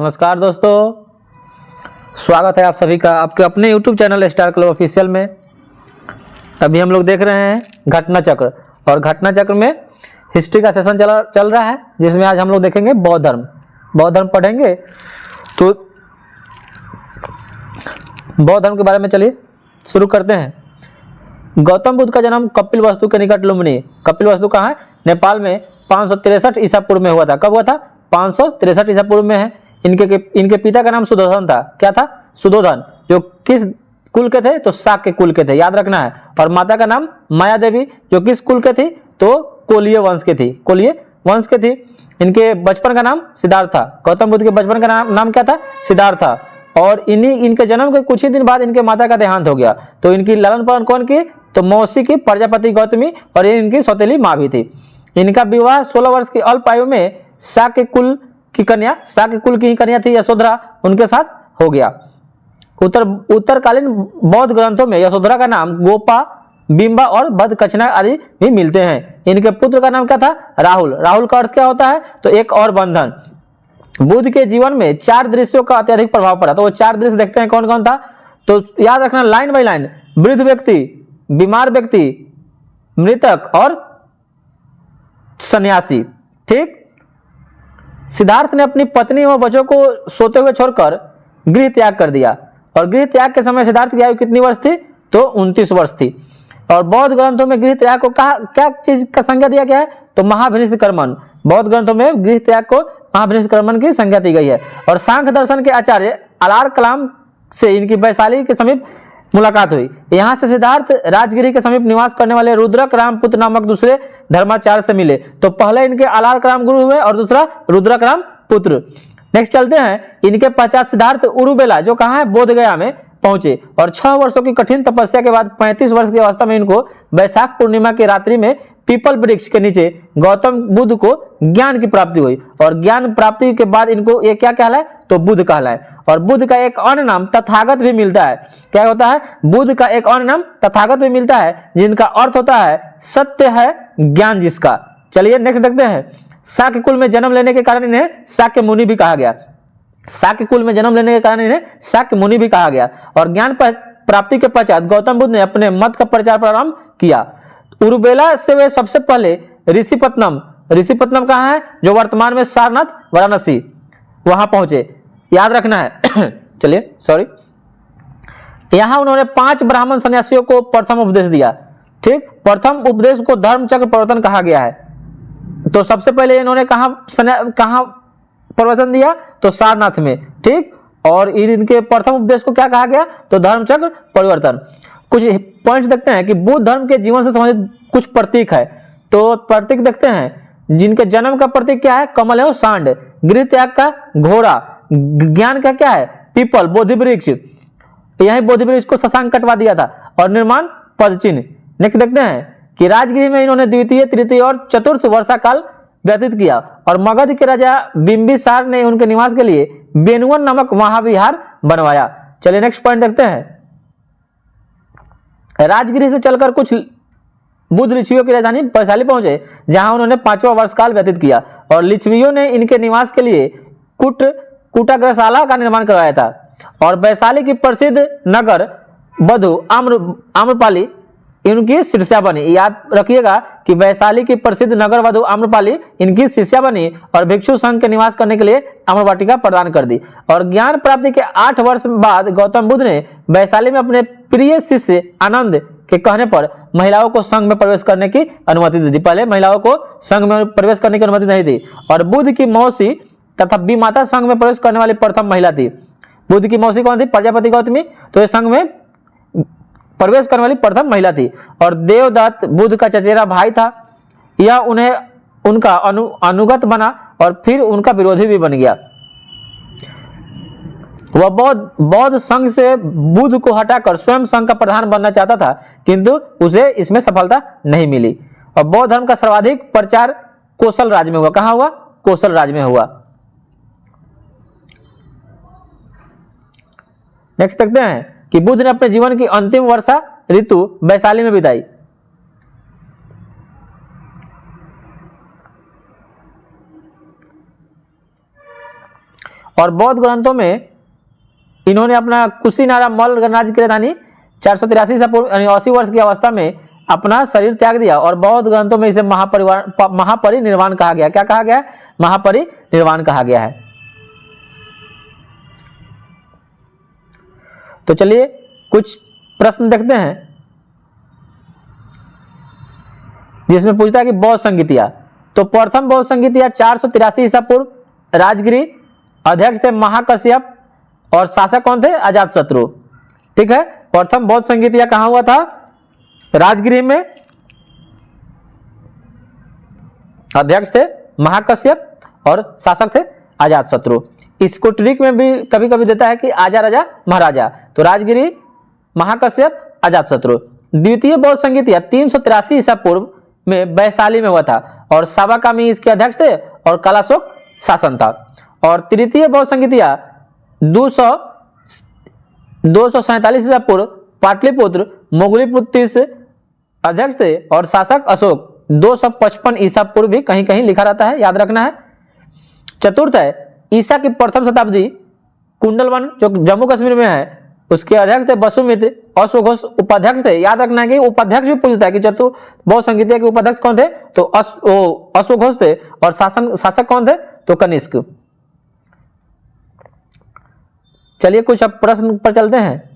नमस्कार दोस्तों, स्वागत है आप सभी का आपके अपने YouTube channel star club official में। अभी हम लोग देख रहे हैं घटना चक्र, और घटना चक्र में हिस्ट्री का सेशन चल रहा है, जिसमें आज हम लोग देखेंगे बौद्ध धर्म पढ़ेंगे। तो बौद्ध धर्म के बारे में चलिए शुरू करते हैं। गौतम बुद्ध का जन्म कपिलवस्तु के निकट लुम्बिनी, कपिलवस्तु कहाँ है? नेपाल में 563 ईसा पूर्व में हुआ था। कब हुआ था? 563 ईसा पूर्व में है। इनके पिता का नाम सुधोधन था। क्या था? सुधोधन। जो किस कुल के थे? तो शाक के कुल के थे, याद रखना है। और माता का नाम माया देवी, जो किस कुल के थी? तो कोलीय वंश के थी, कोलीय वंश के थी। इनके बचपन का नाम सिद्धार्थ था। गौतम बुद्ध के बचपन का नाम क्या था? सिद्धार्थ था। और इनके जन्म के कुछ ही दिन बाद इनके माता का देहांत हो गया। तो इनकी लालन पालन कौन की? तो मौसी की प्रजापति गौतमी, और ये इनकी सौतेली माँ भी थी। इनका विवाह 16 वर्ष की अल्प आयु में शाक के कुल की कन्या थी यशोधरा, उनके साथ हो गया। उत्तरकालीन बौद्ध ग्रंथों में यशोधरा का नाम गोपा, बिंबा और बदकचना आदि भी मिलते हैं। इनके पुत्र का नाम क्या था? राहुल। राहुल का अर्थ क्या होता है? तो एक और बंधन। बुद्ध के जीवन में 4 दृश्यों का अत्यधिक प्रभाव पड़ा। तो वो 4 दृश्य देखते हैं, कौन कौन था? तो याद रखना लाइन बाय लाइन। वृद्ध व्यक्ति, बीमार व्यक्ति, मृतक और सन्यासी। ठीक। सिद्धार्थ ने अपनी पत्नी और बच्चों को सोते हुए छोड़कर गृह त्याग कर दिया। और गृह त्याग के समय सिद्धार्थ की आयु कितनी वर्ष थी? तो 29 वर्ष थी। और बौद्ध ग्रंथों में गृह त्याग को क्या चीज का संज्ञा दिया गया है? तो महाभिनिष्क्रमण। बौद्ध ग्रंथों में गृह त्याग को महाभिनिष्क्रमण की संज्ञा दी गई है। और सांख्य दर्शन के आचार्य अलार कलाम से इनकी वैशाली के समीप मुलाकात हुई। यहाँ से सिद्धार्थ राजगिरी के समीप निवास करने वाले रुद्रक राम पुत्र नामक दूसरे धर्माचार्य से मिले। तो पहले इनके अलार कलाम गुरु हुए और दूसरा रुद्रक राम पुत्र। नेक्स्ट चलते हैं। इनके पश्चात सिद्धार्थ उरुबेला, जो कहाँ है? बोध गया में पहुंचे। और 6 वर्षों की कठिन तपस्या के बाद 35 वर्ष की अवस्था में इनको वैशाख पूर्णिमा की रात्रि में पीपल वृक्ष के नीचे गौतम बुद्ध को ज्ञान की प्राप्ति हुई। और ज्ञान प्राप्ति के बाद इनको ये क्या कहलाए? तो बुद्ध कहलाए। और बुद्ध का एक अन्य नाम तथागत भी मिलता है। क्या होता है? बुद्ध का एक अन्य नाम तथागत भी मिलता है, जिनका अर्थ होता है सत्य है ज्ञान जिसका। चलिए नेक्स्ट देखते हैं। शाक्य कुल में जन्म लेने के कारण इन्हें शाक्य मुनि भी कहा गया। शाक्य कुल में जन्म लेने के कारण इन्हें शाक्य मुनि भी कहा गया। और ज्ञान प्राप्ति के पश्चात गौतम बुद्ध ने अपने मत का प्रचार प्रारंभ किया। उरुबेला से वे सबसे पहले ऋषिपत्नम कहाँ है? जो वर्तमान में सारनाथ वाराणसी, वहां पहुंचे। याद रखना है। चलिए सॉरी। यहां उन्होंने 5 ब्राह्मण सन्यासियों को प्रथम उपदेश दिया। ठीक। प्रथम उपदेश को धर्म चक्र प्रवर्तन कहा गया है। तो सबसे पहले इन्होंने कहां प्रवचन दिया? तो सारनाथ में। ठीक। और इनके प्रथम उपदेश को क्या कहा गया? तो धर्म चक्र परिवर्तन। कुछ पॉइंट्स देखते हैं कि बुद्ध धर्म के जीवन से संबंधित कुछ प्रतीक है। तो प्रतीक देखते हैं। जिनके जन्म का प्रतीक क्या है? कमल एवं सांड। गृह त्याग का घोड़ा। ज्ञान का क्या है? पीपल, बोधि वृक्ष। यही बोधि वृक्ष को शशांक कटवा दिया था। और निर्माण पद चिन्ह। नेक्स्ट देखते हैं कि राजगिरी में इन्होंने द्वितीय, तृतीय और चतुर्थ वर्षा काल व्यतीत किया। और मगध के राजा बिंबिसार ने उनके निवास के लिए बेनुवन नामक महाविहार बनवाया। चलिए नेक्स्ट पॉइंट देखते हैं। राजगिरी से चलकर कुछ बुद्ध लिच्छवियों की राजधानी वैशाली पहुंचे, जहां उन्होंने 5वां वर्ष काल व्यतीत किया। और लिच्छवियों ने इनके निवास के लिए कुटाग्रशाला का निर्माण करवाया था। और वैशाली की प्रसिद्ध नगर वधु आम्रपाली इनकी शिष्या बनी। याद रखिएगा कि वैशाली की प्रसिद्ध नगर वधु आम्रपाली इनकी शिष्या बनी और भिक्षु संघ के निवास करने के लिए आम्रवाटिका प्रदान कर दी। और ज्ञान प्राप्ति के 8 वर्ष बाद गौतम बुद्ध ने वैशाली में अपने प्रिय शिष्य आनंद के कहने पर महिलाओं को संघ में प्रवेश करने की अनुमति दी थी। पहले महिलाओं को संघ में प्रवेश करने की अनुमति नहीं थी। और बुद्ध की मौसी तथा विमाता संघ में प्रवेश करने वाली प्रथम महिला थी। बुद्ध की मौसी कौन थी? प्रजापति गौतमी। तो ये संघ में प्रवेश करने वाली प्रथम महिला थी। और देवदत्त बुद्ध का चचेरा भाई था। यह उनका अनुगत बना और फिर उनका विरोधी भी बन गया। वह बौद्ध संघ से बुद्ध को हटाकर स्वयं संघ का प्रधान बनना चाहता था, किंतु उसे इसमें सफलता नहीं मिली। और बौद्ध धर्म का सर्वाधिक प्रचार कौशल राज्य में हुआ। कहां हुआ? कौशल राज्य में हुआ। नेक्स्ट देखते हैं कि बुद्ध ने अपने जीवन की अंतिम वर्षा ऋतु वैशाली में बिताई। और बौद्ध ग्रंथों में इन्होंने अपना कुशीनारा मल्ल गणराज्य की राजधानी 483 ईसा पूर्व यानी 80 वर्ष की अवस्था में अपना शरीर त्याग दिया और बौद्ध ग्रंथों में इसे महापरिनिर्वाण कहा गया। क्या कहा गया है? महापरिनिर्वाण कहा गया है। तो चलिए कुछ प्रश्न देखते हैं जिसमें पूछता है कि बौद्ध संगीतिया। तो प्रथम बौद्ध संगीतिया 483 ईसा पूर्व राजगिरी, अध्यक्ष थे महाकश्यप और शासक कौन थे? अजातशत्रु। ठीक है, प्रथम बौद्ध संगीतिया कहां हुआ था? राजगिरी में, अध्यक्ष थे महाकश्यप और शासक थे अजातशत्रु। इसको ट्रिक में भी कभी कभी देता है कि आजा राजा महाराजा। तो राजगिरी, महाकश्यप, अजातशत्रु। द्वितीय बौद्ध संगीतिया 383 ईसा पूर्व में वैशाली में हुआ था और सावाकामी इसके अध्यक्ष थे और कलाशोक शासन था। और तृतीय बौद्ध संगीतिया 247 ईसा पूर्व पाटलिपुत्र मोगलीपुत्र से अध्यक्ष थे और शासक अशोक। 255 ईसा पूर्व भी कहीं कहीं लिखा रहता है, याद रखना है। चतुर्थ है ईसा की प्रथम शताब्दी कुंडलवन जो जम्मू कश्मीर में है उसके अध्यक्ष थे वसुमित्र, अश्वघोष उपाध्यक्ष थे। याद रखना है कि उपाध्यक्ष भी पूछता है कि चतुर्थ बौद्ध संगीतिया के उपाध्यक्ष कौन थे? तो अश्वघोष थे और शासक कौन थे? तो कनिष्क। चलिए कुछ अब प्रश्न पर चलते हैं।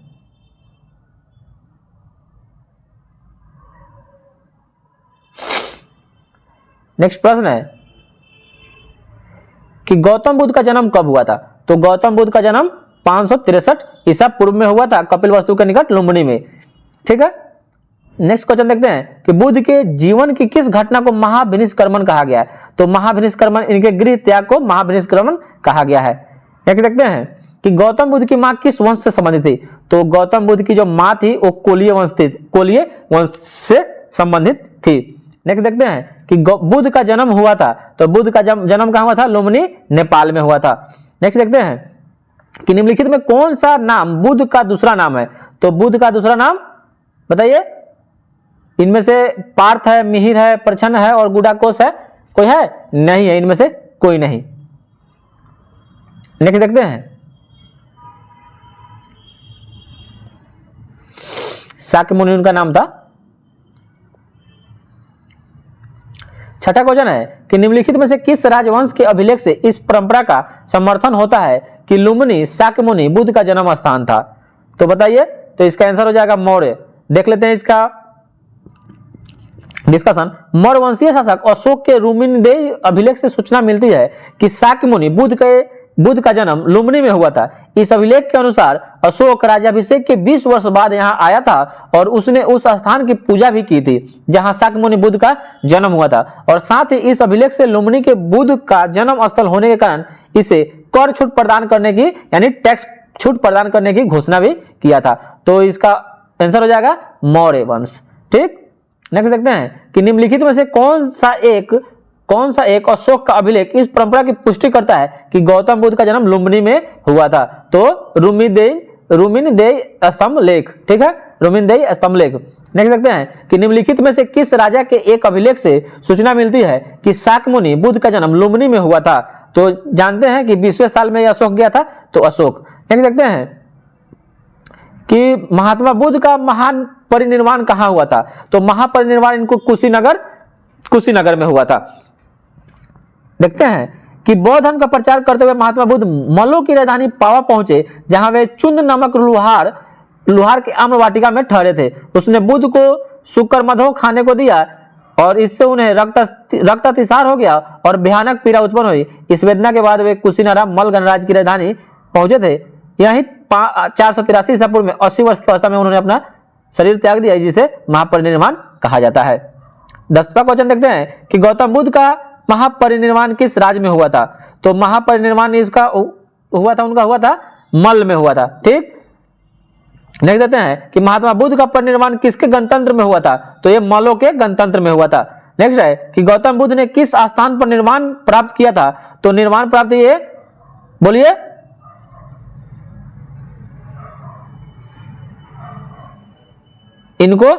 नेक्स्ट प्रश्न है कि गौतम बुद्ध का जन्म कब हुआ था? तो गौतम बुद्ध का जन्म 563 ईसा पूर्व में हुआ था कपिलवस्तु के निकट लुम्बिनी में। ठीक है, नेक्स्ट क्वेश्चन देखते हैं कि बुद्ध के जीवन की किस घटना को महाभिनिष्क्रमण कहा गया है? तो महाभिनिष्क्रमण, इनके गृह त्याग को महाभिनिष्क्रमण कहा गया है। नेक्स्ट देखते हैं कि गौतम बुद्ध की मां किस वंश से संबंधित थी? तो गौतम बुद्ध की जो मां थी वो कोलीय वंश से संबंधित थी। नेक्स्ट देखते हैं कि बुद्ध का जन्म हुआ था। तो बुद्ध का जन्म कहां हुआ था? लुम्बिनी, नेपाल में हुआ था। नेक्स्ट देखते हैं कि निम्नलिखित में कौन सा नाम बुद्ध का दूसरा नाम है? तो बुद्ध का दूसरा नाम बताइए। इनमें से पार्थ है, मिहिर है, प्रछन्न है और गुडाकोश है, कोई है? नहीं है, इनमें से कोई नहीं। नेक्स्ट देखते हैं शाक्य मुनि उनका नाम था। छठा क्वेश्चन है कि निम्नलिखित में से किस राजवंश के अभिलेख से इस परंपरा का समर्थन होता है कि लुम्बिनी शाक्य मुनि बुद्ध का जन्म स्थान था? तो बताइए। तो इसका आंसर हो जाएगा मौर्य। देख लेते हैं इसका डिस्कशन। मौर्य वंशीय शासक अशोक के रुमिनदेई अभिलेख से सूचना मिलती है कि शाक्य मुनि बुद्ध का जन्म लुम्बिनी में हुआ था। इस अभिलेख के अनुसार अशोक राज्याभिषेक के 20 वर्ष बाद यहां आया था और उसने उस स्थान की पूजा भी की थी जहां शाक्य मुनि बुद्ध का जन्म हुआ था। और साथ ही इस अभिलेख से लुम्बिनी के बुद्ध का जन्म स्थल होने के कारण इसे कर छूट प्रदान करने की यानी टैक्स छूट प्रदान करने की घोषणा भी किया था। तो इसका आंसर हो जाएगा मौर्य वंश। ठीक, नेक्स्ट देखते हैं कि निम्नलिखित में से कौन सा एक अशोक का अभिलेख इस परंपरा की पुष्टि करता है कि गौतम बुद्ध का जन्म लुम्बिनी में हुआ था? तो रुमिनदेई स्तंभ लेख। ठीक है, रुमिनदेई स्तंभ लेख। नेक्स्ट देखते हैं कि निम्नलिखित में से किस राजा के एक अभिलेख से सूचना मिलती है कि शाक्य मुनि बुद्ध का जन्म लुम्बिनी में हुआ था? तो जानते हैं कि 20वें साल में अशोक गया था, तो अशोक। नेक्स्ट देखते हैं कि महात्मा बुद्ध का महान परिनिर्वाण कहां हुआ था? तो महापरिनिर्वाण इनको कुशीनगर में हुआ था। देखते हैं कि बौद्ध धर्म का प्रचार करते हुए महात्मा बुद्ध मल्लों की राजधानी पावा पहुंचे जहां वे चुंद नामक लुहार के आम्र वाटिका में ठहरे थे। उसने बुद्ध को शुक्रमधो खाने को दिया और इससे उन्हें रक्तातिसार हो गया और भयानक पीड़ा उत्पन्न हुई। इस वेदना के बाद वे कुशीनारा मल्ल गणराज्य की राजधानी पहुंचे थे। यही 483 ईसा पूर्व में 80 वर्ष की अवस्था में उन्होंने अपना शरीर त्याग दिया, जिसे महापरिनिर्वाण कहा जाता है। 10वां क्वेश्चन देखते हैं कि गौतम बुद्ध का महापरिनिर्वाण किस राज्य में हुआ था? तो महापरिनिर्वाण इसका उनका हुआ था मल्ल में हुआ था। ठीक, नेक्स्ट देखते हैं कि महात्मा बुद्ध का परिनिर्वाण किसके गणतंत्र में हुआ था? तो ये मल्लों के गणतंत्र में हुआ था। नेक्स्ट है कि गौतम बुद्ध ने किस स्थान पर निर्वाण प्राप्त किया था? तो निर्वाण प्राप्त ये बोलिए, इनको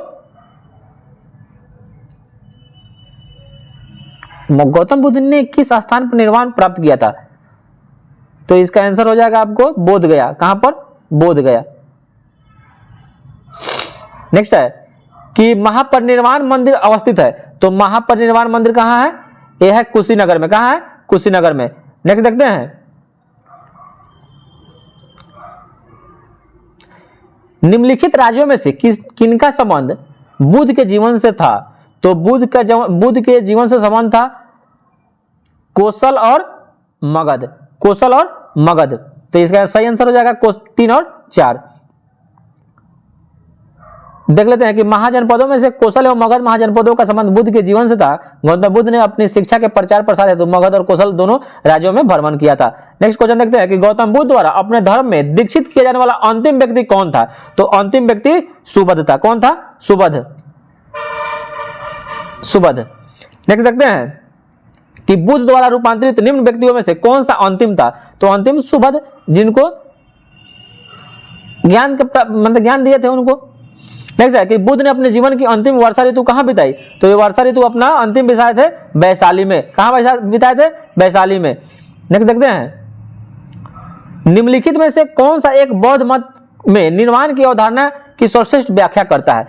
गौतम बुद्ध ने किस स्थान पर निर्वाण प्राप्त किया था? तो इसका आंसर हो जाएगा आपको बोध गया। कहां पर? बोध गया। नेक्स्ट है कि महापरिनिर्वाण मंदिर अवस्थित है, तो महापरिनिर्वाण मंदिर कहां है? यह है कुशीनगर में। कहां है? कुशीनगर में। नेक्स्ट देखते हैं, निम्नलिखित राज्यों में से किनका संबंध बुद्ध के जीवन से था? तो बुद्ध के जीवन से संबंध था कौशल और मगध। कौशल और मगध, तो इसका सही आंसर हो जाएगा 3 और 4। देख लेते हैं कि महाजनपदों में से कौशल एवं मगध महाजनपदों का संबंध बुद्ध के जीवन से था। गौतम बुद्ध ने अपनी शिक्षा के प्रचार प्रसार हेतु मगध और कौशल दोनों राज्यों में भ्रमण किया था। नेक्स्ट क्वेश्चन देखते हैं कि गौतम बुद्ध द्वारा अपने धर्म में दीक्षित किया जाने वाला अंतिम व्यक्ति कौन था? तो अंतिम व्यक्ति सुबध था। कौन था? सुबध। सुबध। नेक्स्ट देखते हैं कि बुद्ध द्वारा रूपांतरित निम्न व्यक्तियों में से कौन सा अंतिम था? तो अंतिम सुबध, जिनको ज्ञान मतलब ज्ञान दिए थे उनको। नेक्स्ट है कि बुद्ध ने अपने जीवन की अंतिम वर्षा ऋतु कहां बिताई? तो ये वर्षा ऋतु अपना अंतिम बिताए थे वैशाली में। कहां बिताए थे? वैशाली में। नेक्स्ट देखते हैं, निम्नलिखित में से कौन सा एक बौद्ध मत में निर्वाण की अवधारणा की सर्वश्रेष्ठ व्याख्या करता है?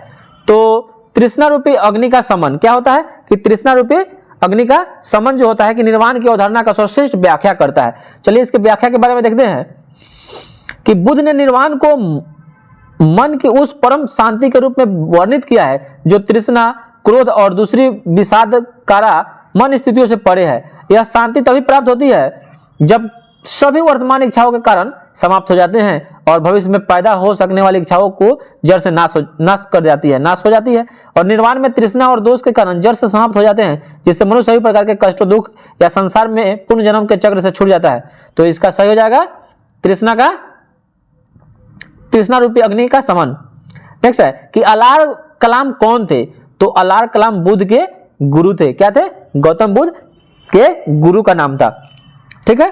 तो तृष्णा रूपी अग्नि का समन क्या होता है? कि तृष्णा रूपी अग्नि का समन जो होता है कि निर्वाण की अवधारणा का सर्वश्रेष्ठ व्याख्या करता है। चलिए इसके व्याख्या के बारे में देखते हैं कि बुद्ध ने निर्वाण को मन की उस परम शांति के रूप में वर्णित किया है जो तृष्णा, क्रोध और दूसरी विषाद कारा मन स्थितियों से परे है। यह शांति तभी प्राप्त होती है जब सभी वर्तमान इच्छाओं के कारण समाप्त हो जाते हैं और भविष्य में पैदा हो सकने वाली इच्छाओं को जड़ से नाश हो जाती है और निर्वाण में तृष्णा और दोष के कारण जड़ से समाप्त हो जाते हैं, जिससे मनुष्य सभी प्रकार के कष्ट, दुख या संसार में पुनर्जन्म के चक्र से छूट जाता है। तो इसका सही हो जाएगा तृष्णा रूपी अग्नि का समन। नेक्स्ट है कि अलार कलाम कौन थे? तो अलार कलाम बुद्ध के गुरु थे। क्या थे? गौतम बुद्ध के गुरु का नाम था। ठीक है।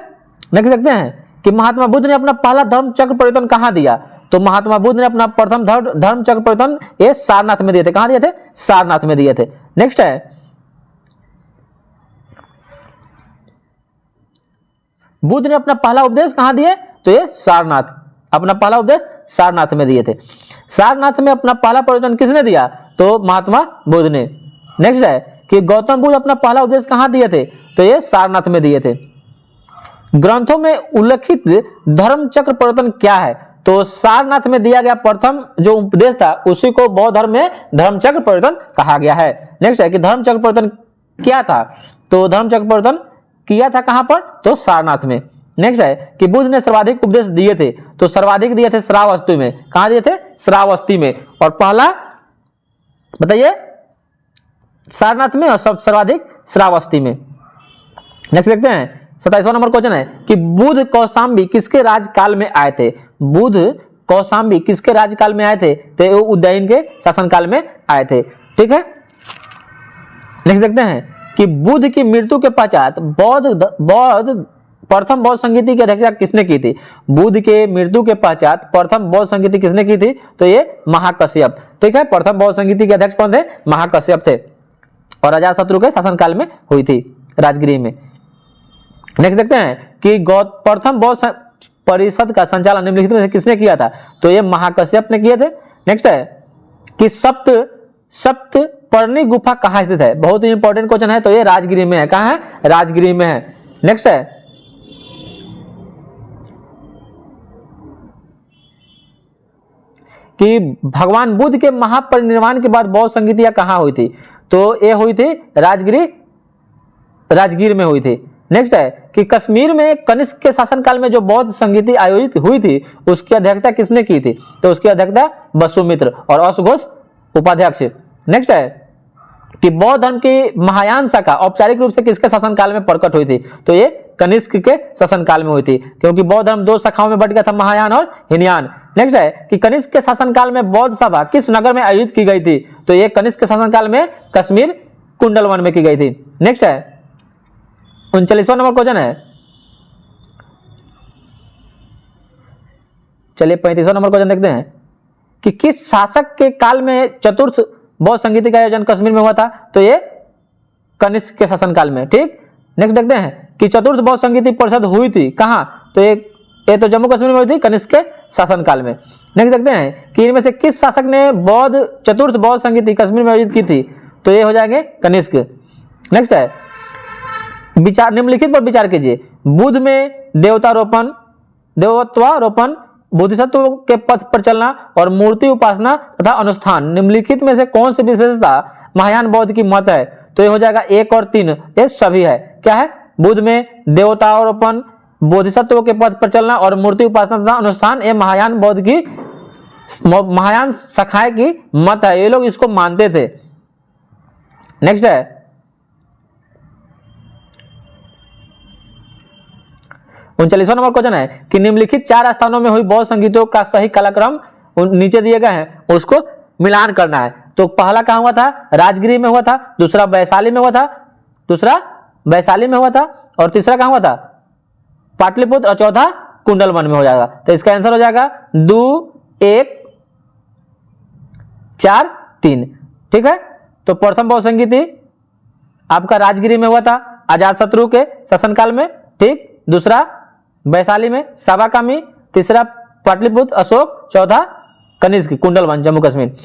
नेक्स्ट देखते हैं कि महात्मा बुद्ध ने अपना पहला धर्म चक्र परिवर्तन कहां दिया? तो महात्मा बुद्ध ने अपना प्रथम धर्म चक्र परिवर्तन ये सारनाथ में दिए थे। कहां दिए थे? सारनाथ में दिए थे। नेक्स्ट है, बुद्ध ने अपना पहला उपदेश कहां दिए? तो ये सारनाथ, अपना पहला उपदेश सारनाथ में दिए थे। सारनाथ में अपना पहला परिवर्तन किसने दिया? तो महात्मा बुद्ध ने। नेक्स्ट है कि गौतम बुद्ध अपना पहला उपदेश कहां दिए थे? तो ये सारनाथ में दिए थे। ग्रंथों में उल्लेखित धर्म चक्र परिवर्तन क्या है? तो सारनाथ में दिया गया प्रथम जो उपदेश था उसी को बौद्ध धर्म में धर्म चक्र परिवर्तन कहा गया है। नेक्स्ट है कि धर्म चक्र परिवर्तन क्या था? तो धर्म चक्र परिवर्तन किया था कहां पर? तो सारनाथ में। नेक्स्ट है कि बुद्ध ने सर्वाधिक उपदेश दिए थे, तो सर्वाधिक दिए थे श्रावस्ती में। कहां दिए थे? श्रावस्ती में। और पहला बताइए सारनाथ में और सब सर्वाधिक श्रावस्ती में। नेक्स्ट देखते हैं 27वां नंबर क्वेश्चन है कि बुद्ध कौशाम्बी किसके राजकाल में आए थे? बुद्ध कौशाम्बी किसके राजकाल में आए थे? तो वो उज्जैन के शासनकाल में आए थे। ठीक है। नेक्स्ट देखते हैं कि बुद्ध की मृत्यु के पश्चात प्रथम बौद्ध संगीति की अध्यक्षता किसने की थी? बुद्ध के मृत्यु के पश्चात प्रथम बौद्ध संगीति किसने की थी? तो ये महाकश्यप। ठीक है। प्रथम बौद्ध संगीति के अध्यक्ष कौन थे? महाकश्यप थे और अजातशत्रु के शासनकाल में हुई थी राजगिरी में। नेक्स्ट देखते हैं कि प्रथम बौद्ध परिषद का संचालन निम्नलिखित में से किसने किया था? तो ये महाकश्यप ने किए थे। नेक्स्ट है कि सप्तपर्णी गुफा कहाँ स्थित है? बहुत ही इंपॉर्टेंट क्वेश्चन है। तो ये राजगिरी में है। कहाँ है? राजगिरी में है। नेक्स्ट है कि भगवान बुद्ध के महापरिनिर्वाण के बाद बौद्ध संगीतियां कहां हुई थी? तो ये हुई थी राजगीर में हुई थी। नेक्स्ट है कि कश्मीर में कनिष्क के शासनकाल में जो बौद्ध संगीति आयोजित हुई थी उसकी अध्यक्षता किसने की थी? तो उसकी अध्यक्षता वसुमित्र और अश्वघोष उपाध्यक्ष। नेक्स्ट है कि बौद्ध धर्म की महायान शाखा औपचारिक रूप से किसके शासनकाल में प्रकट हुई थी? तो ये कनिष्क के शासनकाल में हुई थी, क्योंकि बौद्ध धर्म दो शाखाओं में बट गया था, महायान और हीनयान। नेक्स्ट है कि कनिष्क के शासनकाल में बौद्ध सभा किस नगर में आयोजित की गई थी? तो ये कनिष्क के शासनकाल में कश्मीर कुंडलवन में की गई थी। नेक्स्ट है 39वां नंबर क्वेश्चन है, चलिए 35वां नंबर क्वेश्चन देखते हैं कि किस शासक के काल में चतुर्थ बौद्ध संगीति का आयोजन कश्मीर में हुआ था? तो ये कनिष्क के शासनकाल में। ठीक। नेक्स्ट देखते हैं कि चतुर्थ बौद्ध संगीति परिषद हुई थी कहां? तो ये तो जम्मू कश्मीर में हुई थी कनिष्क के शासनकाल में। नेक्स्ट देखते हैं कि इनमें से किस शासक ने चतुर्थ बौद्ध संगीति कश्मीर में आयोजित की थी, तो ये हो जाएंगे कनिष्क। नेक्स्ट है विचार, निम्नलिखित पर विचार कीजिए। बुद्ध में देवत्वारोपण, बोधिसत्व के पथ पर चलना और मूर्ति उपासना तथा अनुष्ठान, निम्नलिखित में से कौन सी विशेषता महायान बौद्ध की मत है, तो ये हो जाएगा 1 और 3, ये सभी है। क्या है? बुद्ध में देवतारोपण, बोधिसत्व के पथ पर चलना और मूर्ति उपासना तथा अनुष्ठान, ये महायान बौद्ध की, महायान शाखाएं की मत है, ये लोग इसको मानते थे। नेक्स्ट है 39वां नंबर क्वेश्चन है कि निम्नलिखित 4 स्थानों में हुई बौद्ध संगीतों का सही कालक्रम नीचे दिए गए हैं, उसको मिलान करना है। तो पहला कहां हुआ था? राजगिरी में हुआ था, दूसरा वैशाली में हुआ था, और तीसरा कहां हुआ था? पाटलिपुत्र, और चौथा कुंडलवन में हो जाएगा। तो इसका आंसर हो जाएगा 2 1 4 3। ठीक है, तो प्रथम बौद्ध संगीति आपका राजगिरी में हुआ था अजातशत्रु के शासनकाल में, ठीक। दूसरा वैशाली में साबाकामी, तीसरा पाटलिपुत्र अशोक, चौथा कनिष्क कुंडलवन जम्मू कश्मीर।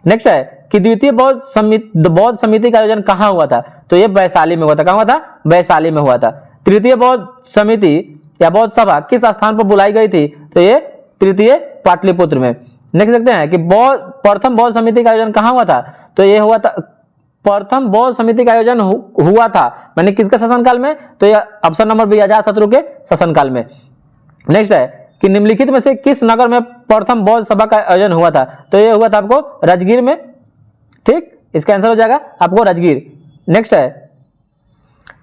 नेक्स्ट है कि द्वितीय बौद्ध समिति का आयोजन कहां हुआ था, तो ये वैशाली में हुआ था। कहां हुआ था? वैशाली में हुआ था। तृतीय बौद्ध समिति या बौद्ध सभा किस स्थान पर बुलाई गई थी, तो ये तृतीय पाटलिपुत्र में। नेक्स्ट देखते हैं कि प्रथम बौद्ध समिति का आयोजन कहां हुआ था, तो ये हुआ था, प्रथम बौद्ध समिति का आयोजन हुआ था मैंने किसके शासनकाल में, तो ये ऑप्शन नंबर बी अजातशत्रु के शासनकाल में। नेक्स्ट है कि निम्नलिखित में से किस नगर में प्रथम बौद्ध सभा का आयोजन हुआ था, तो ये हुआ था आपको राजगीर में, ठीक। इसका आंसर हो जाएगा आपको राजगीर। नेक्स्ट है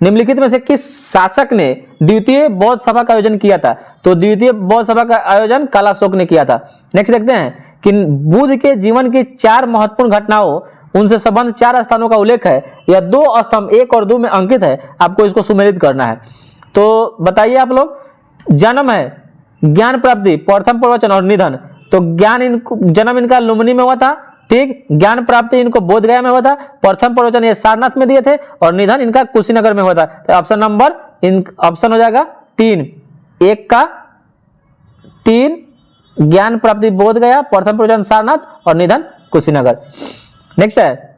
निम्नलिखित में से किस शासक ने द्वितीय बौद्ध सभा का आयोजन किया था, तो द्वितीय बौद्ध सभा का आयोजन कालाशोक ने किया था। नेक्स्ट देखते हैं कि बुद्ध के जीवन की 4 महत्वपूर्ण घटनाओं, उनसे संबंध 4 स्थानों का उल्लेख है, यह 2 स्तंभ 1 और 2 में अंकित है, आपको इसको सुमेलित करना है। तो बताइए आप लोग, जन्म है, ज्ञान प्राप्ति, प्रथम प्रवचन और निधन, तो जन्म इनका लुम्बिनी में हुआ था, ठीक। ज्ञान प्राप्ति इनको बोधगया में हुआ था, प्रथम प्रवचन ये सारनाथ में दिए थे, और निधन इनका कुशीनगर में हुआ था। तो ऑप्शन हो जाएगा 3, 1 का 3, ज्ञान प्राप्ति बोधगया, प्रथम प्रवचन सारनाथ और निधन कुशीनगर। नेक्स्ट है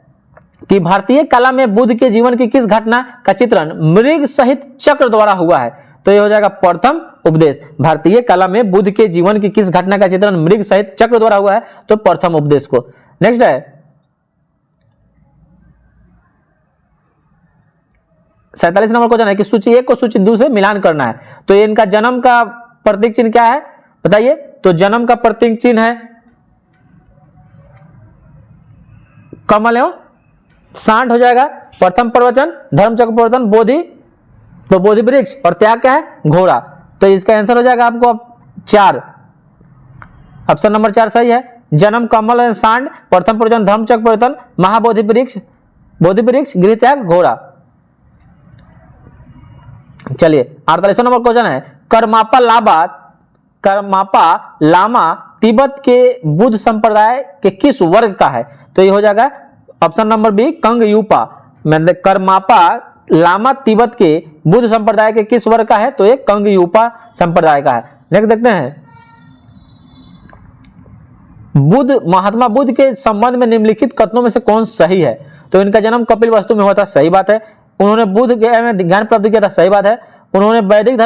कि भारतीय कला में बुद्ध के जीवन की किस घटना का चित्रण मृग सहित चक्र द्वारा हुआ है, तो यह हो जाएगा प्रथम उपदेश। भारतीय कला में बुद्ध के जीवन की किस घटना का चित्रण मृग सहित चक्र द्वारा हुआ है, तो प्रथम उपदेश को। नेक्स्ट है 47 नंबर क्वेश्चन है कि सूची 1 को सूची 2 से मिलान करना है, तो ये इनका जन्म का प्रतीक चिन्ह क्या है बताइए। तो जन्म का प्रतीक चिन्ह है कमल एवं सांड हो जाएगा। प्रथम प्रवचन धर्मचक्र प्रवर्तन बोधि, तो बोधि वृक्ष, और त्याग क्या है? घोड़ा। तो इसका आंसर हो जाएगा आपको 4, ऑप्शन नंबर 4 सही है। जन्म कमल एवं सांड, प्रथम प्रवचन धर्मचक्र प्रवर्तन, महाबोधि वृक्ष, बोधि वृक्ष, गृह त्याग, घोड़ा। चलिए 48 नंबर क्वेश्चन है करमापा लामा तिब्बत के बुद्ध संप्रदाय के किस वर्ग का है, तो ये हो जाएगा ऑप्शन नंबर बी कंग यूपा। मतलब करमापा लामा तिब्बत के बुद्ध संप्रदाय के किस वर्ग का है, तो ये कंग यूपा संप्रदाय का है। नेक्स्ट देखते हैं महात्मा बुद्ध के संबंध में निम्नलिखित कथनों में से कौन सही है, तो इनका जन्म कपिलवस्तु में हुआ था, सही बात है। उन्होंने बुद्ध गया में ज्ञान प्राप्त किया था, सही बात है। उन्होंने वैदिक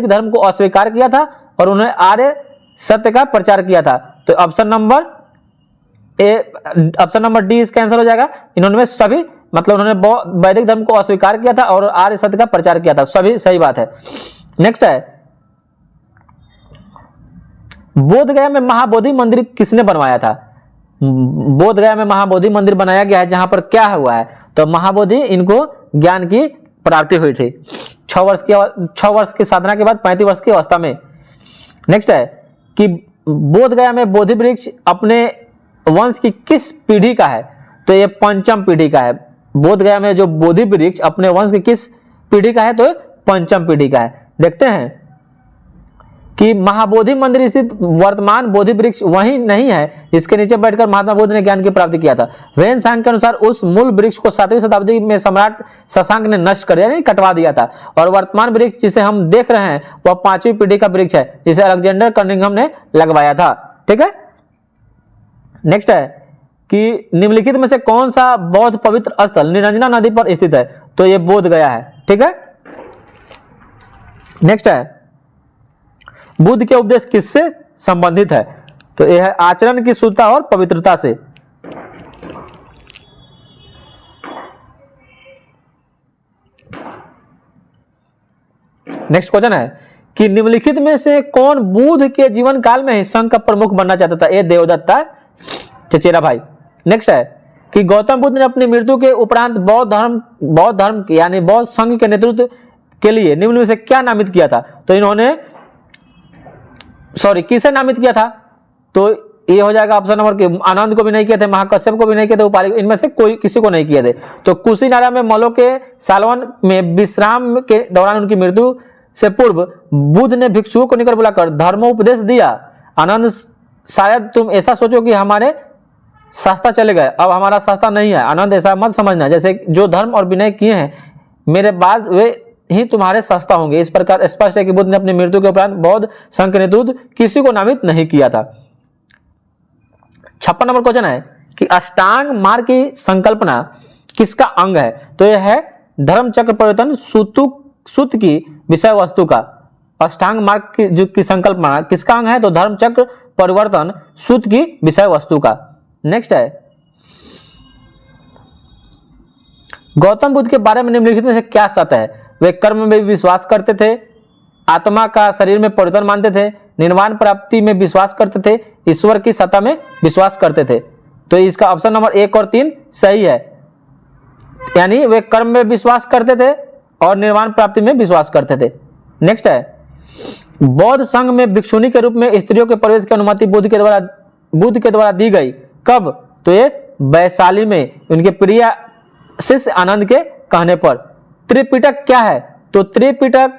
धर्म को अस्वीकार किया था और उन्होंने आर्य सत्य का प्रचार किया था, तो ऑप्शन नंबर डी इसका आंसर हो जाएगा। इन्होंने सभी मतलब उन्होंने वैदिक धर्म को अस्वीकार किया था और आर्य सत्य का प्रचार किया था, सभी सही बात है। नेक्स्ट है बोधगया में महाबोधि मंदिर किसने बनवाया था। बोधगया में महाबोधि मंदिर बनाया गया है, जहां पर क्या हुआ है, तो महाबोधि इनको ज्ञान की प्राप्ति हुई थी 6 वर्ष की साधना के बाद 35 वर्ष की अवस्था में। नेक्स्ट है कि बोधगया में बोधि वृक्ष अपने वंश की किस पीढ़ी का है, तो ये 5वीं पीढ़ी का है। बोधगया में जो बोधि वृक्ष अपने वंश की किस पीढ़ी का है, तो 5वीं पीढ़ी का है। देखते हैं कि महाबोधि मंदिर स्थित वर्तमान बोधि वृक्ष वही नहीं है, इसके नीचे बैठकर महात्मा बुद्ध ने ज्ञान की प्राप्ति किया था। वेन-सांग के अनुसार उस मूल वृक्ष को 7वीं शताब्दी में सम्राट शशांक ने नष्ट कर दिया, यानी कटवा दिया था, और वर्तमान वृक्ष जिसे हम देख रहे हैं वह 5वीं पीढ़ी का वृक्ष है, जिसे अलेक्जेंडर कनिंघम ने लगवाया था। ठीक है, नेक्स्ट है कि निम्नलिखित में से कौन सा बौद्ध पवित्र स्थल निरंजना नदी पर स्थित है, तो ये बोध गया है। ठीक है, नेक्स्ट है बुद्ध के उपदेश किससे संबंधित है, तो यह है आचरण की शुद्धता और पवित्रता से। नेक्स्ट क्वेश्चन है कि निम्नलिखित में से कौन बुद्ध के जीवन काल में ही संघ का प्रमुख बनना चाहता था, ये देवदत्त था चचेरा भाई। नेक्स्ट है कि गौतम बुद्ध ने अपनी मृत्यु के उपरांत बौद्ध धर्म यानी बौद्ध संघ के नेतृत्व के लिए निम्न में से क्या नामित किया था, तो इन्होंने किसे नामित किया था, तो ये हो जाएगा ऑप्शन नंबर के आनंद को भी नहीं किए थे, महाकश्यप को भी नहीं किए थे, उपाली, इनमें से कोई किसी को नहीं किए थे। तो कुशीनारा में मलो के सालवन में विश्राम के दौरान उनकी मृत्यु से पूर्व बुद्ध ने भिक्षुओं को निकल बुलाकर धर्मोपदेश दिया। आनंद, शायद तुम ऐसा सोचो कि हमारे सस्ता चले गए, अब हमारा सस्ता नहीं है। आनंद, ऐसा मत समझना, जैसे जो धर्म और विनय किए हैं मेरे बाद वे ही तुम्हारे सस्ता होंगे। इस प्रकार स्पष्ट है कि बुद्ध ने अपनी मृत्यु के उपरांत बौद्ध संघ के नेतृत्व किसी को नामित नहीं किया था। 56 नंबर क्वेश्चन है कि अष्टांग मार्ग की संकल्पना किसका अंग है, तो यह है धर्म चक्र परिवर्तन सूत्र की विषय वस्तु का। अष्टांग मार्ग की संकल्पना किसका अंग है, तो धर्म चक्र परिवर्तन सूत्र की विषय वस्तु का। नेक्स्ट है गौतम बुद्ध के बारे में निम्नलिखित में से क्या सत्य है, वे कर्म में भी विश्वास करते थे, आत्मा का शरीर में परिवर्तन मानते थे, निर्वाण प्राप्ति में विश्वास करते थे, ईश्वर की सत्ता में विश्वास करते थे। तो इसका ऑप्शन नंबर 1 और 3 सही है, यानी वे कर्म में विश्वास करते थे और निर्वाण प्राप्ति में विश्वास करते थे। नेक्स्ट है बौद्ध संघ में भिक्षुनी के रूप में स्त्रियों के प्रवेश की अनुमति बुद्ध के द्वारा दी गई, कब, तो ये वैशाली में उनके प्रिय शिष्य आनंद के कहने पर। त्रिपिटक क्या है, तो त्रिपिटक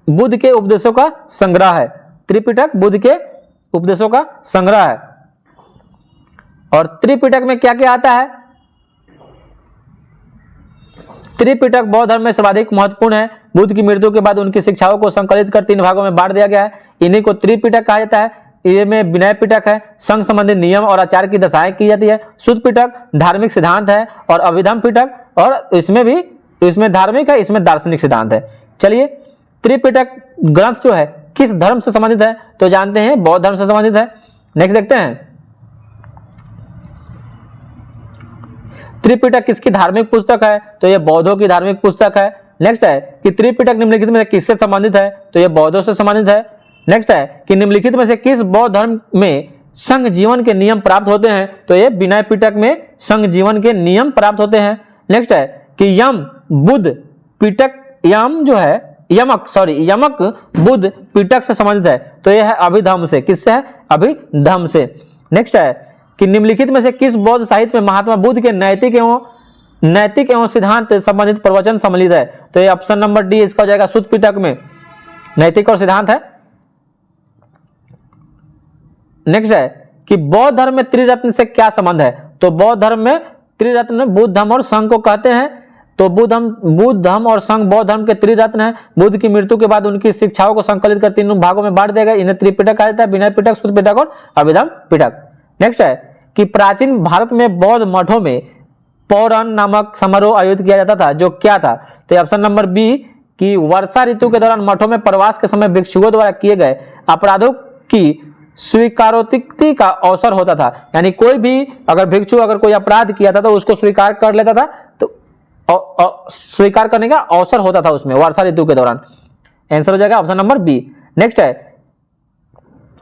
बुद्ध के उपदेशों का संग्रह है। त्रिपिटक बुद्ध के उपदेशों का संग्रह है। और त्रिपिटक में क्या क्या आता है, त्रिपिटक बौद्ध धर्म में सर्वाधिक महत्वपूर्ण है। बुद्ध की मृत्यु के बाद उनकी शिक्षाओं को संकलित कर 3 भागों में बांट दिया गया है, इन्हीं को त्रिपिटक कहा जाता है। ये में विनय पिटक है, संघ संबंधी नियम और आचार की दशाएं की जाती है। शुद्ध पिटक धार्मिक सिद्धांत है, और अभिधम पिटक, और इसमें धार्मिक है, इसमें दार्शनिक सिद्धांत है। चलिए त्रिपिटक ग्रंथ जो है किस धर्म से संबंधित है, तो जानते हैं बौद्ध धर्म से संबंधित है। नेक्स्ट देखते हैं त्रिपिटक किसकी धार्मिक पुस्तक है, तो यह बौद्धों की धार्मिक पुस्तक है। नेक्स्ट है कि त्रिपिटक निम्नलिखित में किससे संबंधित है, तो यह बौद्धों से संबंधित है। नेक्स्ट है कि निम्नलिखित में से किस बौद्ध धर्म में संघ जीवन के नियम प्राप्त होते हैं, तो यह विनय पिटक में संघ जीवन के नियम प्राप्त होते हैं। नेक्स्ट है कि यम बुद्ध पिटक यमक बुद्ध पिटक से संबंधित है, तो यह है अभिधम से। किससे है, अभिधम से। नेक्स्ट है कि निम्नलिखित में से किस बौद्ध साहित्य में महात्मा बुद्ध के नैतिक एवं सिद्धांत संबंधित प्रवचन सम्मिलित है, तो यह ऑप्शन नंबर डी इसका हो जाएगा। शुद्ध पिटक में नैतिक और सिद्धांत है। नेक्स्ट है कि बौद्ध धर्म में त्रिरत्न से क्या संबंध है, तो बौद्ध धर्म में त्रिरत्न बुद्ध धर्म और संघ को कहते हैं। तो बुद्ध धर्म और संघ बौद्ध धर्म के त्रिरत्न है। बुद्ध की मृत्यु के बाद उनकी शिक्षाओं को संकलित कर 3 भागों में बांट दिया गया, इन्हें त्रिपिटक कहा जाता है, विनय पिटक, शुद्ध पिटक और अभिधम पिटक। नेक्स्ट है कि प्राचीन भारत में बौद्ध मठों में पौरण नामक समारोह आयोजित किया जाता था, जो क्या था, तो ऑप्शन नंबर बी कि वर्षा ऋतु के दौरान मठों में प्रवास के समय भिक्षुओं द्वारा किए गए अपराधों की स्वीकारोक्ति का अवसर होता था। यानी कोई भी अगर भिक्षु अगर कोई अपराध किया था तो उसको स्वीकार कर लेता था, तो स्वीकार करने का अवसर होता था उसमें वर्षा ऋतु के दौरान। आंसर हो जाएगा ऑप्शन नंबर बी। नेक्स्ट है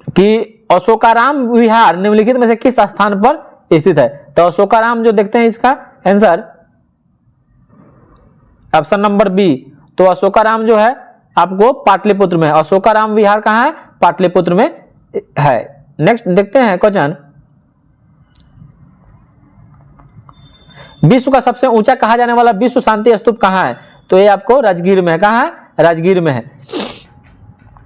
कि अशोकाराम विहार निम्नलिखित में से किस स्थान पर स्थित है, तो अशोकाराम जो देखते हैं इसका आंसर ऑप्शन नंबर बी। तो अशोकाराम जो है आपको पाटलिपुत्र में है। अशोकाराम विहार कहाँ है, पाटलिपुत्र में है। नेक्स्ट देखते हैं क्वेश्चन, विश्व का सबसे ऊंचा कहा जाने वाला विश्व शांति स्तूप कहाँ है, तो ये आपको राजगीर में है। कहाँ है, राजगीर में है।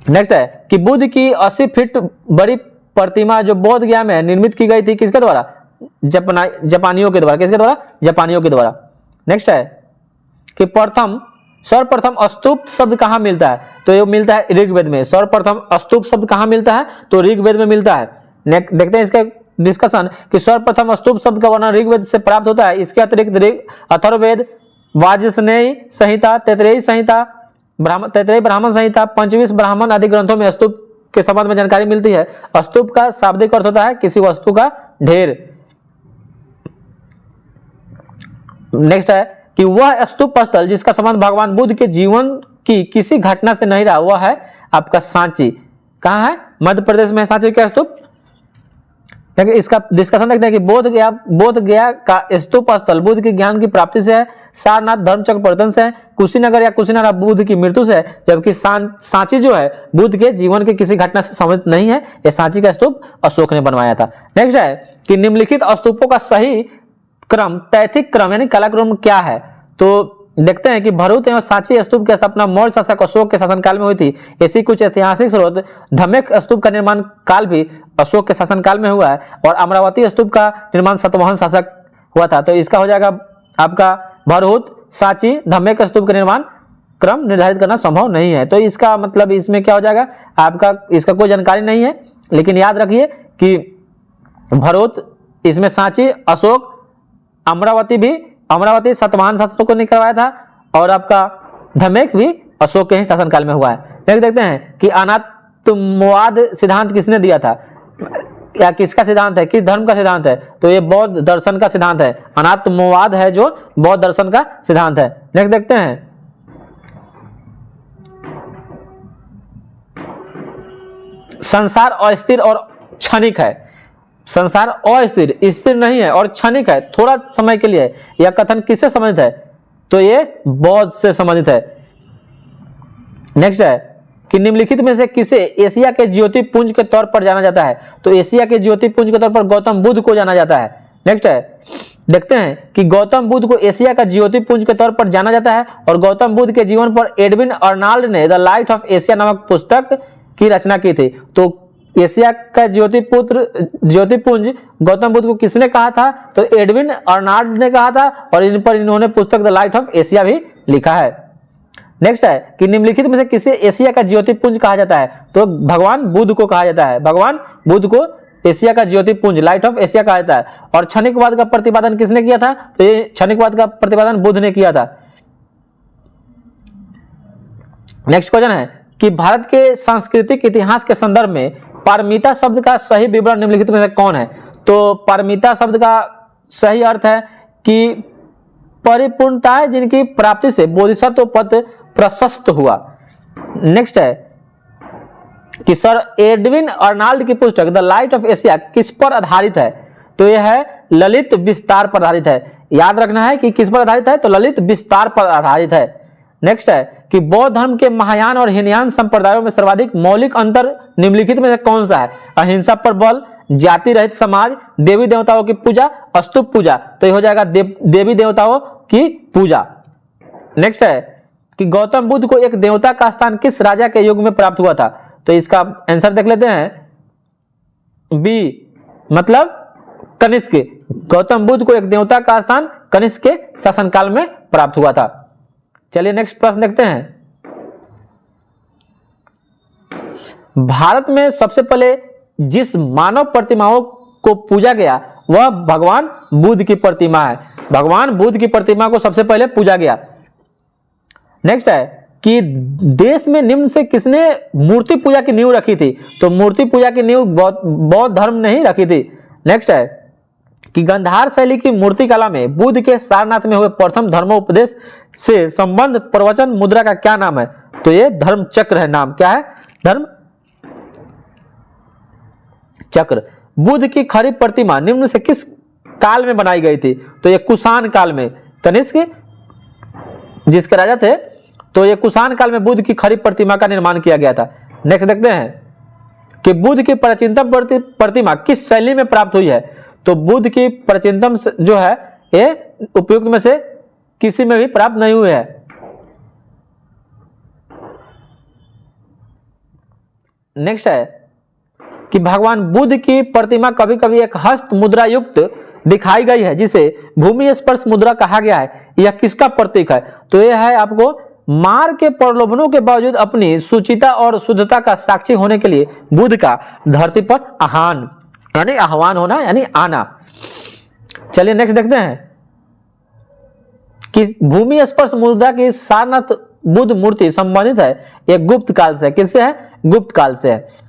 नेक्स्ट है कि बुद्ध की 80 फीट बड़ी प्रतिमा जो बोध गया में निर्मित की गई थी, किसके द्वारा? जापानियों के द्वारा। किसके द्वारा? जापानियों के द्वारा। नेक्स्ट है कि सर्वप्रथम स्तूप शब्द कहां मिलता है? तो ये मिलता है ऋग्वेद में। सर्वप्रथम स्तूप शब्द कहां मिलता है? तो ऋग्वेद में मिलता है। देखते हैं इसका डिस्कशन कि सर्वप्रथम स्तूप शब्द का वर्णन ऋग्वेद से प्राप्त होता है। इसके अतिरिक्त अथर्ववेद, वाजस्नेयी संहिता, तैत्तिरीय संहिता, तैत्तिरीय ब्राह्मण संहिता, पंचविंश ब्राह्मण आदि ग्रंथों में स्तूप के संबंध में जानकारी मिलती है। स्तूप का शाब्दिक अर्थ होता है किसी वस्तु का ढेर। नेक्स्ट है कि वह स्तूप स्थल जिसका संबंध भगवान बुद्ध के जीवन की किसी घटना से नहीं रहा, वह है आपका सांची। कहां है? मध्य प्रदेश में सांची का स्तूप। इसका डिस्कशन देखते हैं कि बोध गया का स्तूप स्थल बुद्ध के ज्ञान की प्राप्ति से है, सारनाथ धर्मचक्र परिवर्तन से है, कुशीनगर या कुशीनगर बुद्ध की मृत्यु से है, जबकि सांची जो है बुद्ध के जीवन के किसी घटना से संबंधित नहीं है। यह सांची का स्तूप अशोक ने बनवाया था। नेक्स्ट है कि निम्नलिखित स्तूपों का सही क्रम, तैथिक क्रम यानी कालक्रम क्या है? तो देखते हैं कि भरूच एवं सांची स्तूप की स्थापना मौर्य शासक अशोक के शासनकाल में हुई थी। ऐसी कुछ ऐतिहासिक स्रोत धमेक स्तूप का निर्माण काल भी अशोक के शासनकाल में हुआ है, और अमरावती स्तूप का निर्माण सातवाहन शासक हुआ था। तो इसका हो जाएगा आपका भरूच, सांची, धमेक स्तूप का निर्माण क्रम निर्धारित करना संभव नहीं है। तो इसका मतलब इसमें क्या हो जाएगा आपका, इसका कोई जानकारी नहीं है, लेकिन याद रखिए कि भरूच, इसमें सांची अशोक, अमरावती सातवाहन शासकों ने करवाया था, और आपका धमेक भी अशोक के ही शासनकाल में हुआ है। नेक्स्ट देखते हैं कि अनात्मवाद सिद्धांत किसने दिया था, या किसका सिद्धांत है, किस धर्म का सिद्धांत है? तो ये बौद्ध दर्शन का सिद्धांत है। अनात्मवाद है जो बौद्ध दर्शन का सिद्धांत है। नेक्स्ट देखते हैं संसार अस्थिर और क्षणिक है। संसार अस्थिर, स्थिर नहीं है, और क्षणिक है, थोड़ा समय के लिए है। यह कथन किससे संबंधित है? तो ये बौद्ध से संबंधित है। नेक्स्ट है कि निम्नलिखित में से किसे एशिया के ज्योति पुंज के तौर पर जाना जाता है? तो एशिया के ज्योति पुंज के तौर पर गौतम बुद्ध को जाना जाता है। नेक्स्ट है देखते हैं कि गौतम बुद्ध को एशिया का ज्योति पुंज के तौर पर जाना जाता है, और गौतम बुद्ध के जीवन पर एडविन अर्नाल्ड ने द लाइट ऑफ एशिया नामक पुस्तक की रचना की थी। तो एशिया का ज्योतिपुंज गौतम बुद्ध को किसने कहा था? तो एडविन अर्नाल्ड ने कहा था, और इन पर इन्होंने पुस्तक द लाइट ऑफ एशिया भी लिखा है। नेक्स्ट है कि निम्नलिखित में से किसे एशिया का ज्योतिपुंज कहा जाता है? तो भगवान बुद्ध को कहा जाता है। भगवान बुद्ध को एशिया का ज्योतिपुंज, लाइट ऑफ एशिया कहा जाता है। और क्षणिकवाद का प्रतिपादन किसने किया था? तो ये क्षणिकवाद का प्रतिपादन बुद्ध ने किया था। नेक्स्ट क्वेश्चन है कि भारत के सांस्कृतिक इतिहास के संदर्भ में पारमिता शब्द का सही विवरण निम्नलिखित में से कौन है? तो पारमिता शब्द का सही अर्थ है कि परिपूर्णता है जिनकी प्राप्ति से बोधिसत्व पद प्रशस्त हुआ। नेक्स्ट है कि सर एडविन अर्नाल्ड की पुस्तक द लाइट ऑफ एशिया किस पर आधारित है? तो यह है ललित विस्तार पर आधारित है। याद रखना है कि किस पर आधारित है? तो ललित विस्तार पर आधारित है। नेक्स्ट है कि बौद्ध धर्म के महायान और हीनयान संप्रदायों में सर्वाधिक मौलिक अंतर निम्नलिखित में से कौन सा है? अहिंसा पर बल, जाति रहित समाज, देवी देवताओं की पूजा, स्तूप पूजा। तो ये हो जाएगा देवी देवताओं की पूजा। नेक्स्ट है कि गौतम बुद्ध को एक देवता का स्थान किस राजा के युग में प्राप्त हुआ था? तो इसका आंसर देख लेते हैं, बी मतलब कनिष्क। गौतम बुद्ध को एक देवता का स्थान कनिष्क के शासनकाल में प्राप्त हुआ था। चलिए नेक्स्ट प्रश्न देखते हैं। भारत में सबसे पहले जिस मानव प्रतिमाओं को पूजा गया वह भगवान बुद्ध की प्रतिमा है। भगवान बुद्ध की प्रतिमा को सबसे पहले पूजा गया। नेक्स्ट है कि देश में निम्न से किसने मूर्ति पूजा की नींव रखी थी? तो मूर्ति पूजा की नींव बौद्ध धर्म ने ही रखी थी। नेक्स्ट है कि गंधार शैली की मूर्ति कला में बुद्ध के सारनाथ में हुए प्रथम धर्मोपदेश से संबंध प्रवचन मुद्रा का क्या नाम है? तो ये धर्म चक्र है। नाम क्या है? धर्म चक्र। बुद्ध की खड़ी प्रतिमा निम्न से किस काल में बनाई गई थी? तो ये कुषाण काल में। कनिष्क जिसके राजा थे, तो ये कुषाण काल में बुद्ध की खड़ी प्रतिमा का निर्माण किया गया था। नेक्स्ट देखते हैं कि बुद्ध की प्राचीनतम प्रतिमा किस शैली में प्राप्त हुई है? तो बुद्ध की प्राचीनतम जो है ये उपयुक्त में से किसी में भी प्राप्त नहीं हुई है। नेक्स्ट है कि भगवान बुद्ध की प्रतिमा कभी कभी एक हस्त मुद्रा युक्त दिखाई गई है जिसे भूमि स्पर्श मुद्रा कहा गया है। यह किसका प्रतीक है? तो यह है आपको मार के प्रलोभनों के बावजूद अपनी सुचिता और शुद्धता का साक्षी होने के लिए बुद्ध का धरती पर आह्वान, यानी आह्वान होना यानी आना। चलिए नेक्स्ट देखते हैं कि भूमि स्पर्श मुद्रा की सारनाथ बुद्ध मूर्ति संबंधित है एक गुप्त काल से। किससे है? गुप्त काल से है।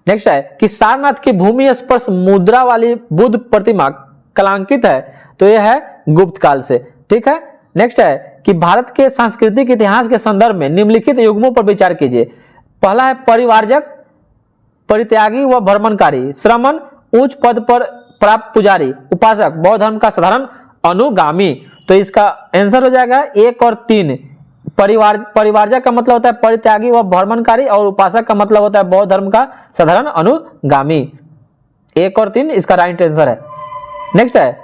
नेक्स्ट है कि सारनाथ की भूमि स्पर्श मुद्रा वाली बुद्ध प्रतिमा कलांकित है, तो यह है गुप्त काल से। ठीक है। नेक्स्ट है कि भारत के सांस्कृतिक इतिहास के संदर्भ में निम्नलिखित युग्मों पर विचार कीजिए। पहला है परिवारजक, परित्यागी व भ्रमणकारी, श्रमण, उच्च पद पर प्राप्त पुजारी, उपासक, बौद्ध धर्म का साधारण अनुगामी। तो इसका आंसर हो जाएगा 1 और 3। परिवारजक का मतलब होता है परित्यागी व भ्रमणकारी, और उपासक का मतलब होता है बौद्ध धर्म का साधारण अनुगामी। 1 और 3 इसका राइट आंसर है। नेक्स्ट है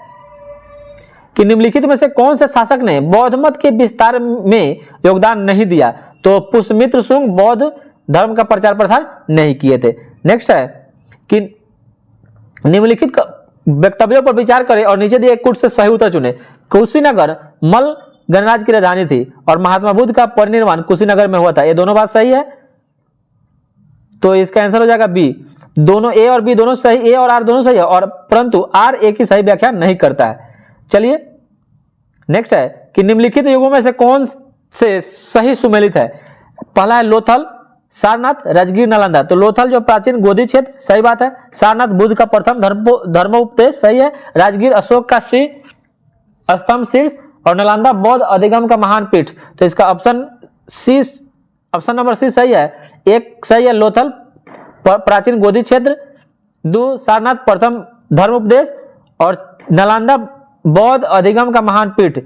कि निम्नलिखित में से कौन से शासक ने बौद्ध मत के विस्तार में योगदान नहीं दिया? तो पुष्यमित्र शुंग बौद्ध धर्म का प्रचार प्रसार नहीं किए थे। नेक्स्ट है कि निम्नलिखित वक्तव्यों पर विचार करें और नीचे दिए कुछ से सही उत्तर चुने। कुशीनगर मल्ल गणराज्य की राजधानी थी और महात्मा बुद्ध का परिनिर्वाण कुशीनगर में हुआ था। ये दोनों बात सही है, तो इसका आंसर हो जाएगा बी। दोनों ए और बी दोनों सही, ए और आर दोनों सही है, और परंतु आर ए की सही व्याख्या नहीं करता है। चलिए नेक्स्ट है कि निम्नलिखित युगों में से कौन से सही सुमेलित है? पहला है लोथल, सारनाथ, राजगीर, नालंदा। तो लोथल जो प्राचीन गोदी क्षेत्र, सही बात है। सारनाथ बुद्ध का प्रथम धर्मोपदेश, सही है। राजगीर अशोक का स्तंभ शीर्ष, और नालंदा बौद्ध अधिगम का महान पीठ। तो इसका ऑप्शन नंबर सी सही है। 1 सही है लोथल प्राचीन गोदी क्षेत्र, 2 सारनाथ प्रथम धर्मोपदेश, और नालंदा बौद्ध अधिगम का महान पीठ।